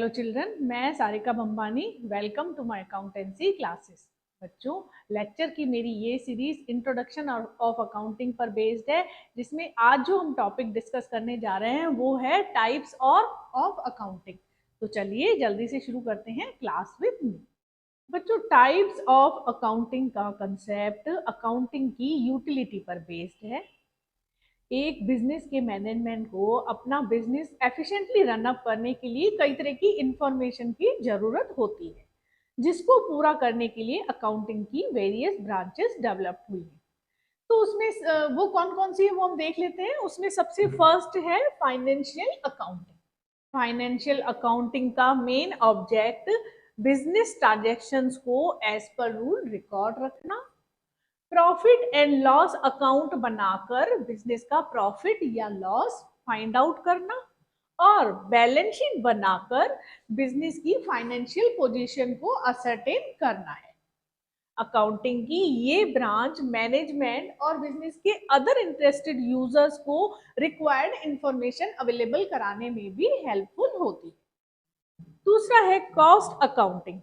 Hello children, मैं Sarika Bambani. Welcome to my accountancy classes. बच्चों, lecture की मेरी ये सीरीज इंट्रोडक्शन ऑफ अकाउंटिंग पर बेस्ड है, जिसमें आज जो हम टॉपिक डिस्कस करने जा रहे हैं वो है टाइप्स ऑफ अकाउंटिंग। तो चलिए जल्दी से शुरू करते हैं क्लास विद मी। बच्चों, टाइप्स ऑफ अकाउंटिंग का कंसेप्ट अकाउंटिंग की यूटिलिटी पर बेस्ड है। एक बिजनेस के मैनेजमेंट को अपना बिजनेस एफिशिएंटली रन अप करने के लिए कई तरह की इंफॉर्मेशन की जरूरत होती है, जिसको पूरा करने के लिए अकाउंटिंग की वेरियस ब्रांचेस डेवलप हुई हैं। तो उसमें वो कौन कौन सी है वो हम देख लेते हैं। उसमें सबसे फर्स्ट है फाइनेंशियल अकाउंटिंग। फाइनेंशियल अकाउंटिंग का मेन ऑब्जेक्ट बिजनेस ट्रांजैक्शंस को एज पर रूल रिकॉर्ड रखना, प्रॉफिट एंड लॉस अकाउंट बनाकर बिजनेस का प्रॉफिट या लॉस फाइंड आउट करना, और बैलेंस शीट बनाकर बिजनेस की फाइनेंशियल पोजीशन को असरटेन करना है। अकाउंटिंग की ये ब्रांच मैनेजमेंट और बिजनेस के अदर इंटरेस्टेड यूजर्स को रिक्वायर्ड इंफॉर्मेशन अवेलेबल कराने में भी हेल्पफुल होती है। दूसरा है कॉस्ट अकाउंटिंग।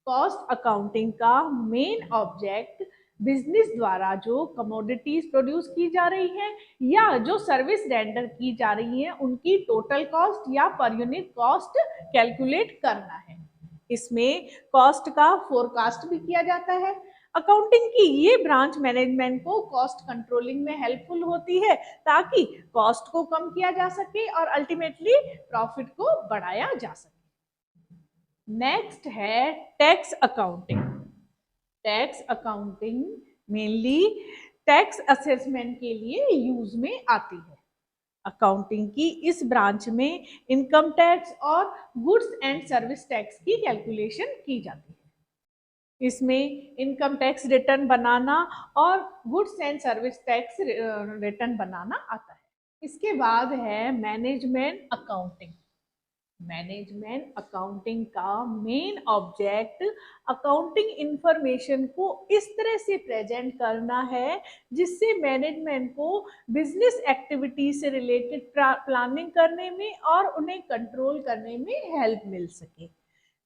कॉस्ट अकाउंटिंग का मेन ऑब्जेक्ट बिजनेस द्वारा जो कमोडिटीज प्रोड्यूस की जा रही हैं या जो सर्विस रेंडर की जा रही हैं उनकी टोटल कॉस्ट या पर यूनिट कॉस्ट कैलकुलेट करना है। इसमें कॉस्ट का फोरकास्ट भी किया जाता है। अकाउंटिंग की ये ब्रांच मैनेजमेंट को कॉस्ट कंट्रोलिंग में हेल्पफुल होती है, ताकि कॉस्ट को कम किया जा सके और अल्टीमेटली प्रॉफिट को बढ़ाया जा सके। नेक्स्ट है tax accounting. Tax accounting mainly tax assessment के लिए यूज में आती है। अकाउंटिंग की इस ब्रांच में इनकम टैक्स और गुड्स एंड सर्विस टैक्स की कैलकुलेशन की जाती है। इसमें इनकम टैक्स रिटर्न बनाना और goods and service tax return बनाना आता है। इसके बाद है मैनेजमेंट अकाउंटिंग। मैनेजमेंट अकाउंटिंग का मेन ऑब्जेक्ट अकाउंटिंग इंफॉर्मेशन को इस तरह से प्रेजेंट करना है जिससे मैनेजमेंट को बिजनेस एक्टिविटी से रिलेटेड प्लानिंग करने में और उन्हें कंट्रोल करने में हेल्प मिल सके।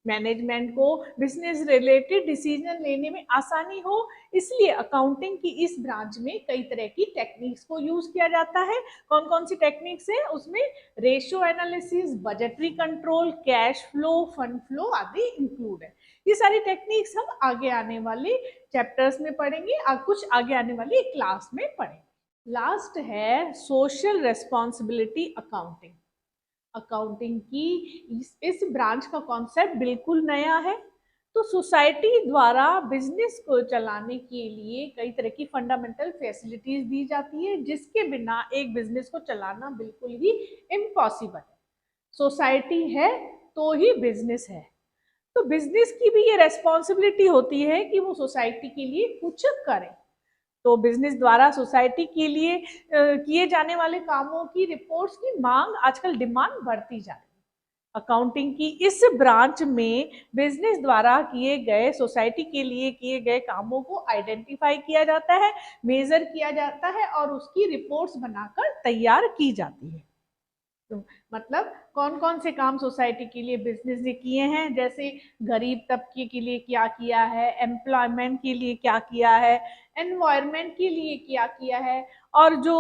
मैनेजमेंट को बिजनेस रिलेटेड डिसीजन लेने में आसानी हो, इसलिए अकाउंटिंग की इस ब्रांच में कई तरह की टेक्निक्स को यूज किया जाता है। कौन कौन सी टेक्निक्स है उसमें? Ratio analysis, budgetary control, cash flow, fund flow आदि इंक्लूड है। ये सारी टेक्निक्स हम आगे आने वाले चैप्टर्स में पढ़ेंगे और कुछ आगे आने वाली क्लास में पढ़ेंगे। लास्ट है सोशल रेस्पॉन्सिबिलिटी अकाउंटिंग। अकाउंटिंग की इस ब्रांच का कॉन्सेप्ट बिल्कुल नया है। तो सोसाइटी द्वारा बिजनेस को चलाने के लिए कई तरह की फंडामेंटल फैसिलिटीज दी जाती है, जिसके बिना एक बिजनेस को चलाना बिल्कुल ही इम्पॉसिबल है। सोसाइटी है तो ही बिजनेस है। तो बिजनेस की भी ये रेस्पॉन्सिबिलिटी होती है कि वो सोसाइटी के लिए कुछ करे। तो बिजनेस द्वारा सोसाइटी के लिए किए जाने वाले कामों की रिपोर्ट्स की मांग, आजकल डिमांड बढ़ती जा रही है। अकाउंटिंग की इस ब्रांच में बिजनेस द्वारा किए गए, सोसाइटी के लिए किए गए कामों को आइडेंटिफाई किया जाता है, मेजर किया जाता है और उसकी रिपोर्ट्स बनाकर तैयार की जाती है। तो मतलब कौन कौन से काम सोसाइटी के लिए बिजनेस ने किए हैं, जैसे गरीब तबके के लिए क्या किया है, एम्प्लॉयमेंट के लिए क्या किया है, एनवायरनमेंट के लिए क्या किया है, और जो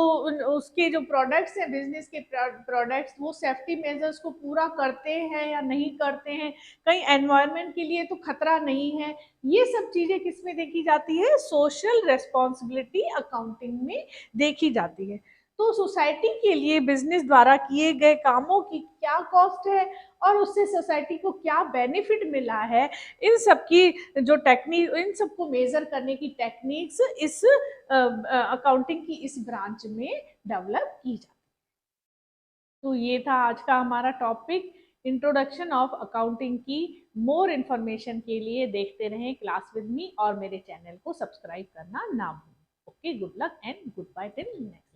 उसके जो प्रोडक्ट्स हैं, बिजनेस के प्रोडक्ट्स, वो सेफ्टी मेजर्स को पूरा करते हैं या नहीं करते हैं, कहीं एनवायरनमेंट के लिए तो खतरा नहीं है। ये सब चीजें किसमें देखी जाती है? सोशल रेस्पॉन्सिबिलिटी अकाउंटिंग में देखी जाती है। तो सोसाइटी के लिए बिजनेस द्वारा किए गए कामों की क्या कॉस्ट है और उससे सोसाइटी को क्या बेनिफिट मिला है, इन सब की जो टेक्निक, इन सबको मेजर करने की टेक्निक्स इस अकाउंटिंग की इस ब्रांच में डेवलप की जाती है। तो ये था आज का हमारा टॉपिक, इंट्रोडक्शन ऑफ अकाउंटिंग की। मोर इन्फॉर्मेशन के लिए देखते रहें क्लास विद मी और मेरे चैनल को सब्सक्राइब करना ना भूलें। Okay, good luck and goodbye till next.